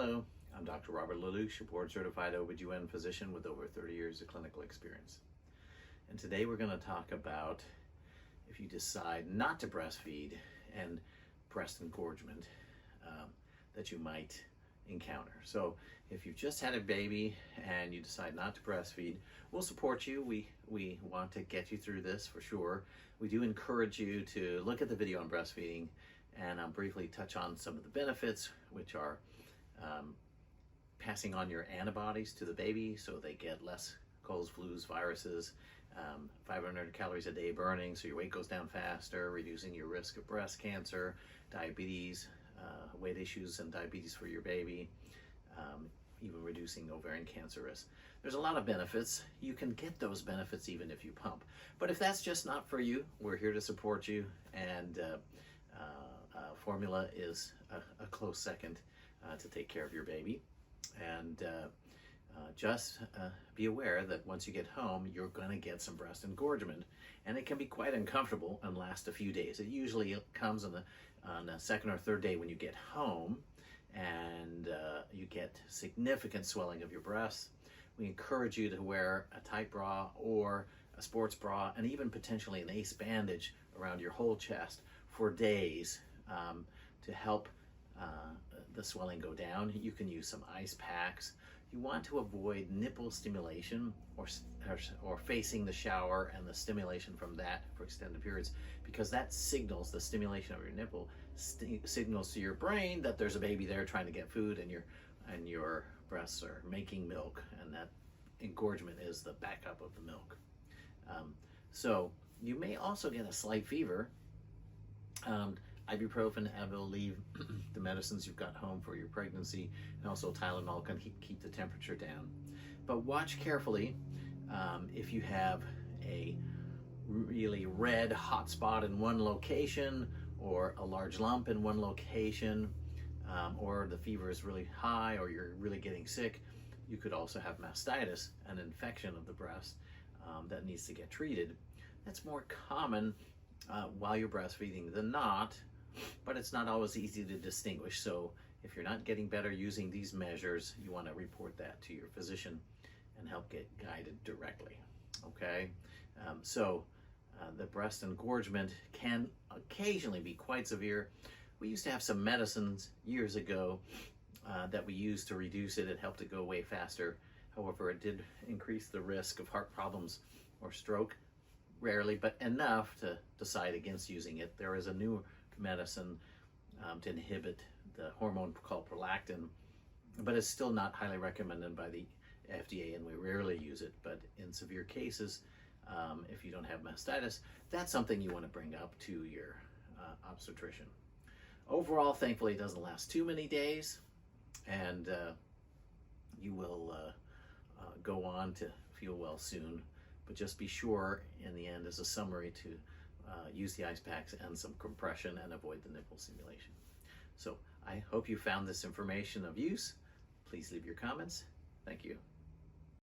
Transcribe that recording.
Hello, I'm Dr. Robert Lelouch, a board-certified OBGYN physician with over 30 years of clinical experience. And today we're going to talk about if you decide not to breastfeed and breast engorgement that you might encounter. So if you've just had a baby and you decide not to breastfeed, we'll support you. We want to get you through this for sure. We do encourage you to look at the video on breastfeeding, and I'll briefly touch on some of the benefits, which are passing on your antibodies to the baby so they get less colds, flus, viruses, 500 calories a day burning so your weight goes down faster, reducing your risk of breast cancer, diabetes, weight issues and diabetes for your baby, even reducing ovarian cancer risk. There's a lot of benefits. You can get those benefits even if you pump. But if that's just not for you, we're here to support you, and formula is a close second to take care of your baby. And just be aware that once you get home, you're going to get some breast engorgement, and it can be quite uncomfortable and last a few days. It usually comes on the second or third day when you get home, and you get significant swelling of your breasts. We encourage you to wear a tight bra or a sports bra, and even potentially an ace bandage around your whole chest for days to help the swelling go down. You can use some ice packs. You want to avoid nipple stimulation or facing the shower and the stimulation from that for extended periods, because that signals, the stimulation of your nipple signals to your brain that there's a baby there trying to get food, and your breasts are making milk, and that engorgement is the backup of the milk. So you may also get a slight fever. Ibuprofen, Advil, leave the medicines you've got home for your pregnancy, and also Tylenol can keep the temperature down. But watch carefully if you have a really red hot spot in one location, or a large lump in one location, or the fever is really high, or you're really getting sick. You could also have mastitis, an infection of the breast that needs to get treated. That's more common while you're breastfeeding than not, but it's not always easy to distinguish. So if you're not getting better using these measures, you want to report that to your physician and help get guided directly. Okay, the breast engorgement can occasionally be quite severe. We used to have some medicines years ago that we used to reduce it. It helped it go away faster. However, it did increase the risk of heart problems or stroke. Rarely, but enough to decide against using it. There is a new medicine to inhibit the hormone called prolactin, but it's still not highly recommended by the FDA, and we rarely use it. But in severe cases, if you don't have mastitis, that's something you want to bring up to your obstetrician. Overall, thankfully, it doesn't last too many days, and you will go on to feel well soon. But just be sure, in the end, as a summary, to use the ice packs and some compression and avoid the nipple stimulation. So I hope you found this information of use. Please leave your comments. Thank you.